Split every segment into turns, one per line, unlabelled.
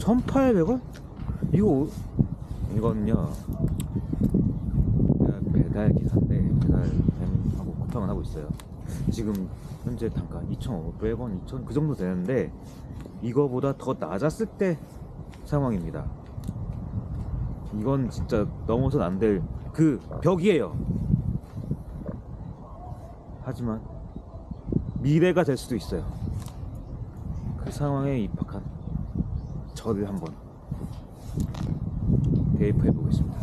1,800원? 이거는요, 내가 배달 기사인데 배달하고 쿠팡을 하고 있어요. 지금 현재 단가 2,500원, 2,000 그 정도 되는데 이거보다 더 낮았을 때 상황입니다. 이건 진짜 넘어선 안 될 그 벽이에요. 하지만 미래가 될 수도 있어요. 그 상황에 입학한 저를 한번 대입해 보겠습니다.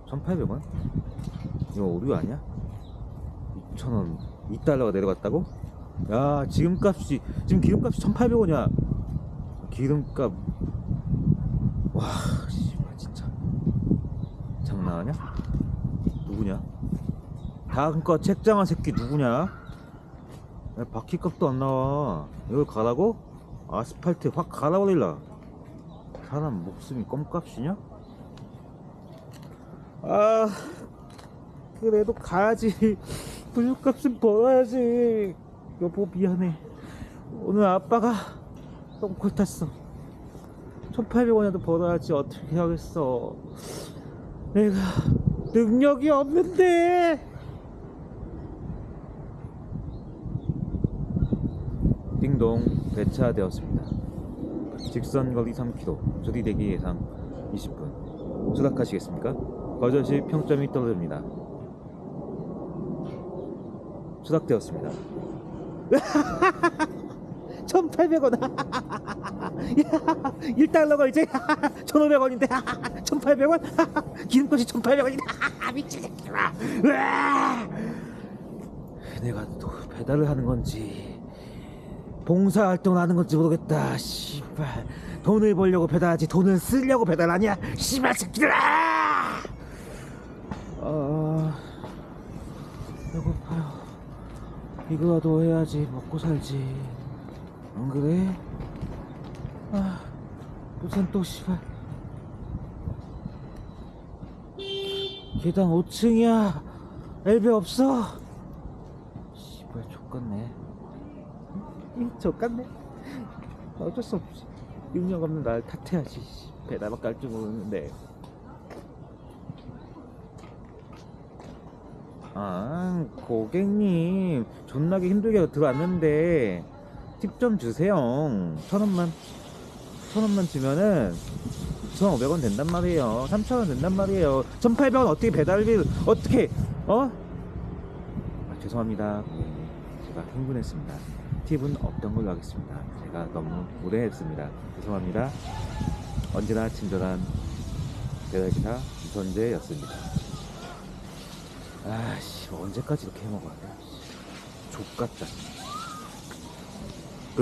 1,800원? 이거 오류 아니야? 2,000원, 2달러가 내려갔다고? 야, 지금 기름값이 1,800원이야. 기름값, 와, 씨발, 진짜 장난하냐? 누구냐? 다음 거 책장한 새끼 누구냐? 야, 바퀴값도 안 나와. 이걸 가라고? 아스팔트 확 갈아버릴라. 사람 목숨이 껌값이냐? 아, 그래도 가야지. 분유값은 벌어야지. 여보 미안해. 오늘 아빠가 똥콜 탔어. 1,800원이라도 벌어야지. 어떻게 하겠어. 내가 능력이 없는데. 띵동, 배차되었습니다. 직선거리 3km, 조리대기 예상 20분. 수락하시겠습니까? 거절 시 평점이 떨어집니다. 수락되었습니다. 1,800원. 야, 1달러가 이제 1,500원인데 1,800원? 기름값이 1,800원이다. 미치겠구나. 내가 또 배달을 하는 건지 봉사활동을 하는 건지 모르겠다. 씨발, 돈을 벌려고 배달하지 돈을 쓰려고 배달 아니야. 씨발 새끼들아. 배고파요. 이거라도 해야지 먹고 살지. 안 그래? 무슨 또 씨발 계단 5층이야. 엘베 없어. 씨발 족같네. 족같네. 어쩔 수 없지. 능력 없는 날 탓해야지. 배달밖에 할 줄 모르는데. 고객님 존나게 힘들게 들어왔는데 팁 좀 주세요. 1,000원만 주면은 2,500원 된단 말이에요. 3,000원 된단 말이에요. 1,800원 어떻게 배달비를 어떻게 죄송합니다 고객님. 제가 흥분했습니다. 팁은 없던 걸로 하겠습니다. 제가 너무 오래 했습니다. 죄송합니다. 언제나 친절한 배달기사 이선재였습니다. 아씨, 언제까지 이렇게 해먹어야 돼? 족같다.